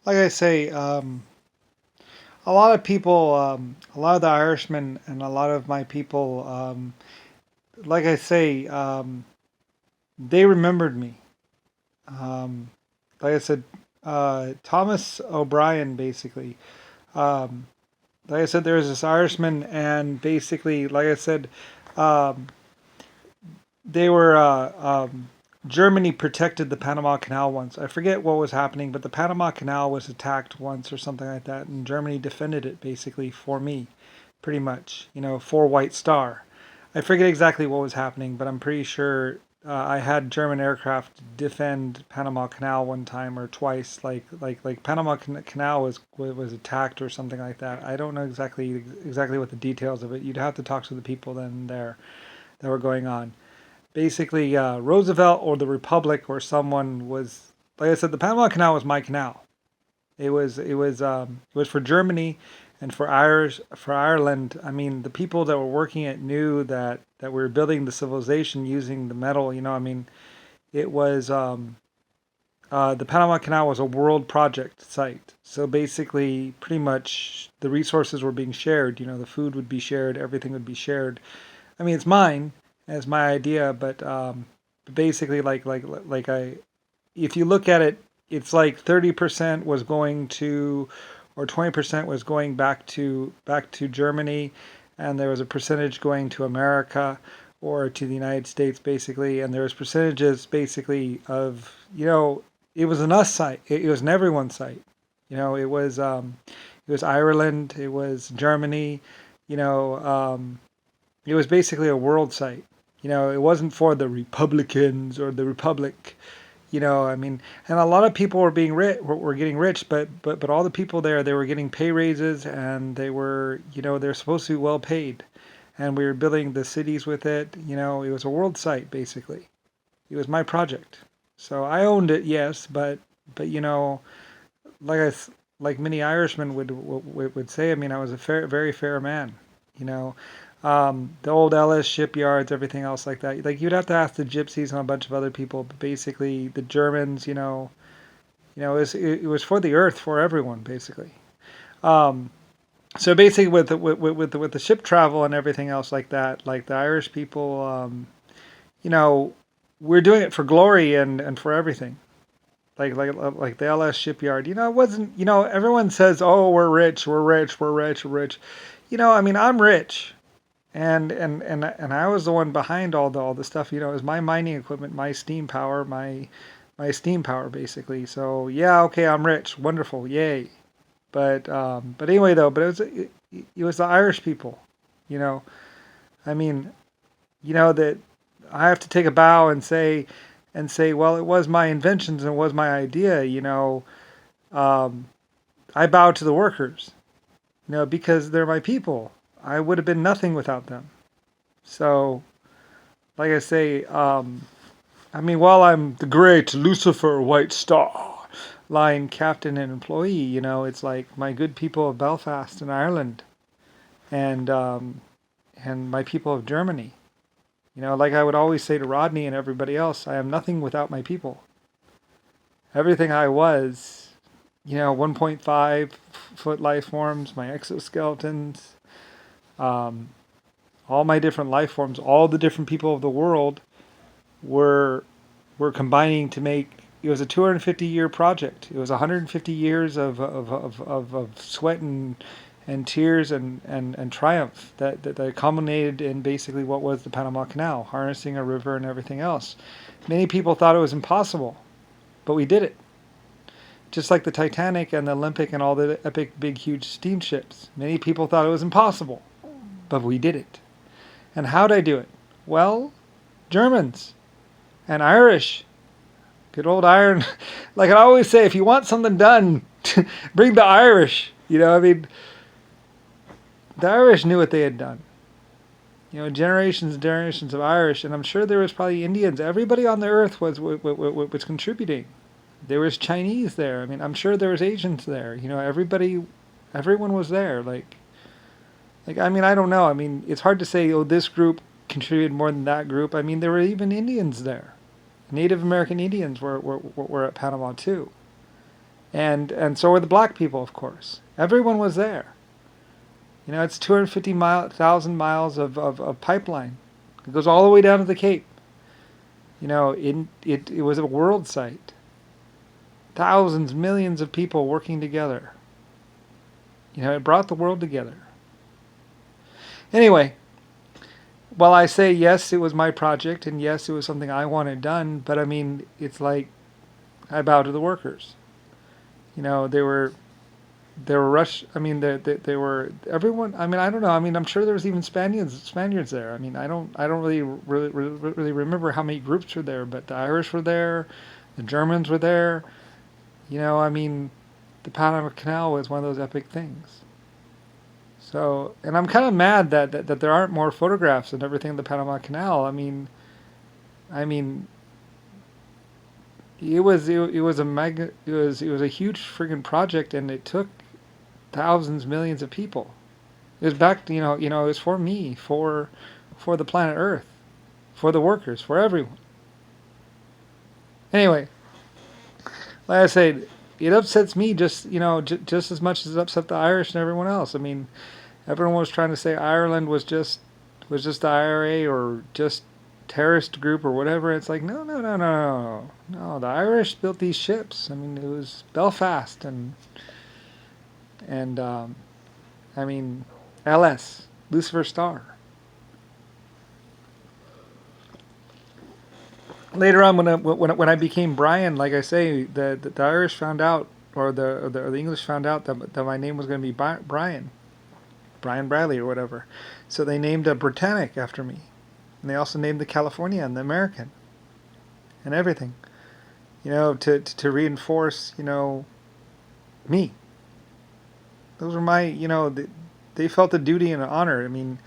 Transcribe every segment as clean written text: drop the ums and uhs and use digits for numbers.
like I say, a lot of people, a lot of the Irishmen and a lot of my people, like I say, they remembered me. Um, like I said, Thomas O'Brien, basically. Um, like I said, there was this Irishman, and basically, like I said, um, they were Germany protected the Panama Canal once. I forget what was happening, but the Panama Canal was attacked once or something like that, and Germany defended it basically for me, pretty much. For White Star. I forget exactly what was happening, but I'm pretty sure I had German aircraft defend Panama Canal one time or twice. Like Panama Canal was attacked or something like that. I don't know exactly what the details of it. You'd have to talk to the people then there that were going on. Basically, Roosevelt or the Republic or someone was, like I said, the Panama Canal was my canal. It was for Germany and for Ireland. I mean, the people that were working it knew that we were building the civilization using the metal. I mean, it was the Panama Canal was a world project site. So basically, pretty much the resources were being shared. The food would be shared, everything would be shared. I mean, it's mine, it's my idea, but basically, if you look at it, it's like 30% was going to, or 20% was going back to Germany, and there was a percentage going to America or to the United States, basically, and there was percentages basically of it was an us site, it was an everyone site, it was Ireland, it was Germany, you know. It was basically a world site. It wasn't for the Republicans or the Republic. I mean, and a lot of people were being rich, were getting rich, but all the people there, they were getting pay raises, and they're supposed to be well paid, and we were building the cities with it. It was a world site basically. It was my project, so I owned it, yes, but like like many Irishmen would say, I mean, I was a very fair man. You know, the old Ellis shipyards, everything else like that. Like you'd have to ask the gypsies and a bunch of other people, but basically the Germans, it was for the earth, for everyone, basically. Um, so basically, with the ship travel and everything else like that, like the Irish people, you know, we're doing it for glory and for everything. Like the LS shipyard, it wasn't. Everyone says, "Oh, we're rich, we're rich, we're rich, we're rich." I mean, I'm rich. And I was the one behind all the stuff. It was my mining equipment, my steam power, my steam power basically. So yeah, okay, I'm rich, wonderful, yay. But anyway though, but it was the Irish people, you know. I mean, that I have to take a bow and say, well, it was my inventions and it was my idea. Um, I bow to the workers, because they're my people. I would have been nothing without them. So, like I say, I mean, while I'm the great Lucifer White Star line captain and employee, it's like my good people of Belfast and Ireland and my people of Germany. Like I would always say to Rodney and everybody else, I am nothing without my people. Everything I was, 1.5 foot life forms, my exoskeletons, um, all my different life forms, all the different people of the world were were combining to make. It was a 250-year project. It was 150 years of sweat and tears and triumph that culminated in basically what was the Panama Canal, harnessing a river and everything else. Many people thought it was impossible, but we did it. Just like the Titanic and the Olympic and all the epic, big, huge steamships. Many people thought it was impossible, but we did it. And how'd I do it? Well, Germans and Irish. Good old iron. Like I always say, if you want something done, bring the Irish. I mean, the Irish knew what they had done. Generations and generations of Irish, and I'm sure there was probably Indians. Everybody on the earth was contributing. There was Chinese there. I mean, I'm sure there was Asians there. Everyone was there. Like I mean, I don't know. I mean, it's hard to say. Oh, this group contributed more than that group. I mean, there were even Indians there. Native American Indians were at Panama too. and so were the black people, of course. Everyone was there. It's 250,000 miles of pipeline. It goes all the way down to the Cape. It was a world site. Thousands, millions of people working together. It brought the world together. Anyway, while I say yes, it was my project, and yes, it was something I wanted done, but I mean, it's like I bow to the workers. They were rush. I mean, they were everyone. I mean, I don't know. I mean, I'm sure there was even Spaniards there. I mean, I don't really remember how many groups were there, but the Irish were there, the Germans were there. I mean, the Panama Canal was one of those epic things. So, and I'm kind of mad that there aren't more photographs and everything of the Panama Canal. I mean, it was a mega it was a huge friggin' project, and it took thousands, millions of people. It was back, it was for me, for the planet Earth, for the workers, for everyone. Anyway, like I said, it upsets me just as much as it upset the Irish and everyone else. I mean, everyone was trying to say Ireland was just the IRA or just terrorist group or whatever. It's like no, no, no, no, no. The Irish built these ships. I mean, it was Belfast and I mean, LS, Lucifer Star. Later on, when I became Brian, like I say, the Irish found out, or the English found out that my name was going to be Brian Bradley or whatever. So they named a Britannic after me, and they also named the California and the American and everything. To reinforce me. Those were my they felt a duty and an honor. I mean,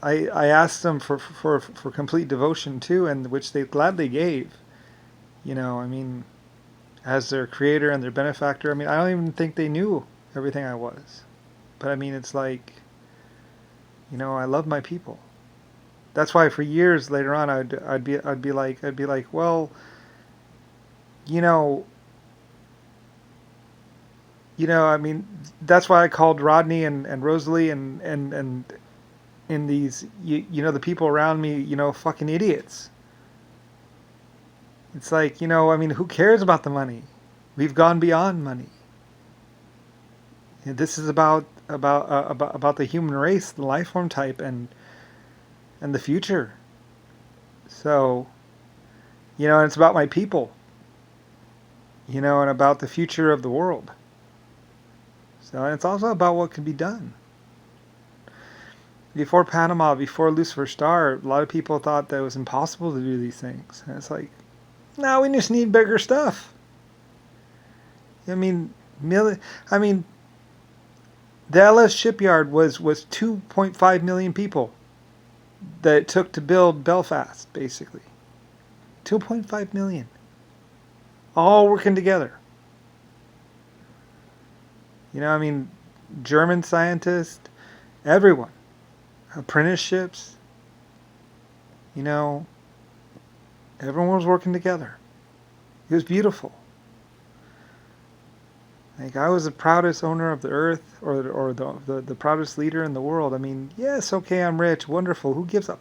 I asked them for complete devotion too, and which they gladly gave. I mean, as their creator and their benefactor. I mean, I don't even think they knew everything I was, but I mean, it's like, I love my people. That's why for years later on, I'd be like, well, you know, I mean, that's why I called Rodney and Rosalie and in these, the people around me, fucking idiots. It's like, I mean, who cares about the money? We've gone beyond money. This is about the human race, the life form type, and the future. So, and it's about my people, and about the future of the world. So, and it's also about what can be done. Before Panama, before Lucifer Star, a lot of people thought that it was impossible to do these things. And it's like, no, we just need bigger stuff. I mean, the LS shipyard was 2.5 million people that it took to build Belfast, basically. 2.5 million. All working together. German scientists, everyone. Apprenticeships. Everyone was working together. It was beautiful. Like, I was the proudest owner of the earth, or the proudest leader in the world. I mean, yes, okay, I'm rich, wonderful. Who gives up?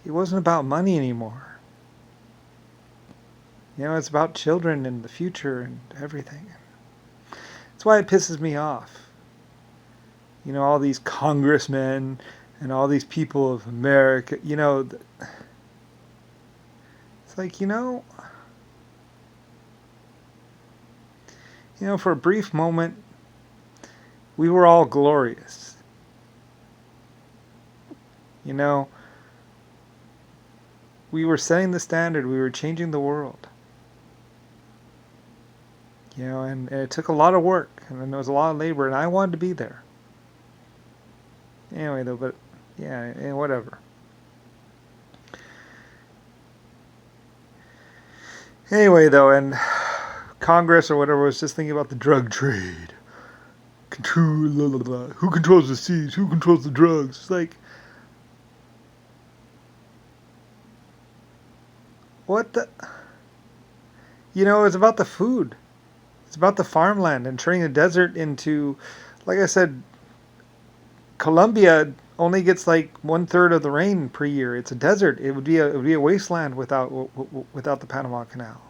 It wasn't about money anymore. It's about children and the future and everything. That's why it pisses me off. All these congressmen and all these people of America, it's like, for a brief moment, we were all glorious. We were setting the standard. We were changing the world. And it took a lot of work, and there was a lot of labor, and I wanted to be there. Anyway, though, but yeah, whatever. Anyway, though, and Congress or whatever was just thinking about the drug trade. Control, blah, blah, blah. Who controls the seas? Who controls the drugs? It's like, what the? It's about the food. It's about the farmland and turning the desert into, like I said, Colombia only gets like 1/3 of the rain per year. It's a desert. It would be a wasteland without the Panama Canal.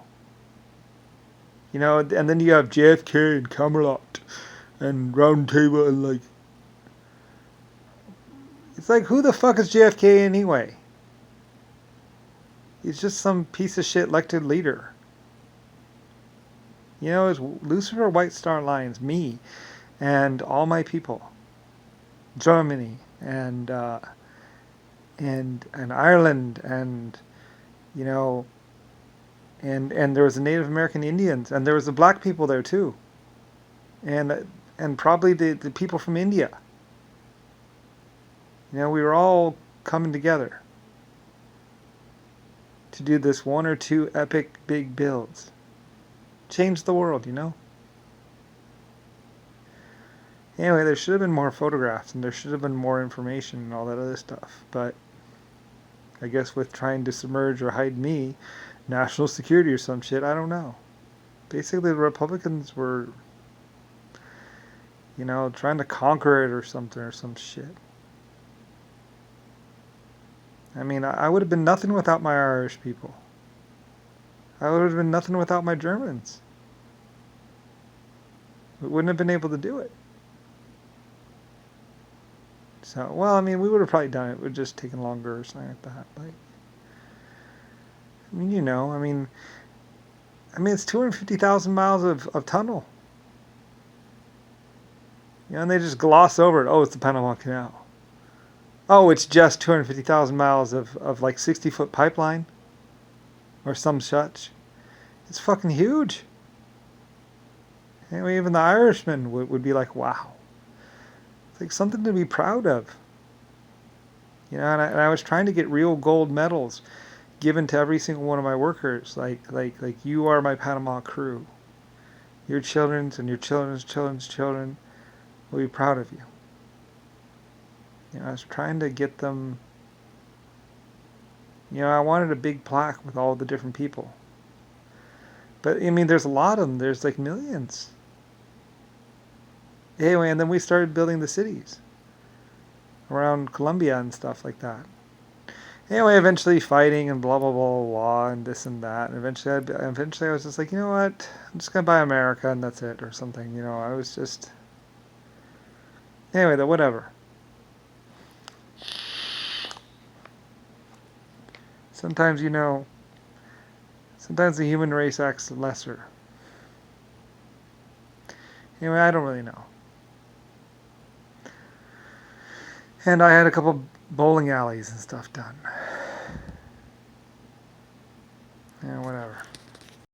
And then you have JFK and Camelot and Round Table and like it's like who the fuck is JFK anyway? He's just some piece of shit elected leader. It's Lucifer White Star Lines, me, and all my people, Germany and Ireland and you know and there was the Native American Indians and there was the black people there too, and probably the people from India. We were all coming together to do this one or two epic big builds, change the world. Anyway, there should have been more photographs and there should have been more information and all that other stuff. But I guess with trying to submerge or hide me, national security or some shit, I don't know. Basically, the Republicans were, trying to conquer it or something or some shit. I mean, I would have been nothing without my Irish people. I would have been nothing without my Germans. We wouldn't have been able to do it. So, well, I mean, we would have probably done it. It would have just taken longer or something like that. Like, I mean, it's 250,000 miles of tunnel. And they just gloss over it. Oh, it's the Panama Canal. Oh, it's just 250,000 miles of like 60-foot pipeline or some such. It's fucking huge. Anyway, even the Irishmen would be like, wow. It's like something to be proud of. And I was trying to get real gold medals given to every single one of my workers. Like you are my Panama crew. Your children's and your children's children's children will be proud of you. I was trying to get them. I wanted a big plaque with all the different people. But I mean, there's a lot of them. There's like millions. Anyway, and then we started building the cities around Colombia and stuff like that. Anyway, eventually fighting and blah blah blah blah, blah and this and that. And eventually I was just like, you know what? I'm just gonna buy America and that's it or something. I was just. Anyway, whatever. Sometimes sometimes the human race acts lesser. Anyway, I don't really know. And I had a couple bowling alleys and stuff done.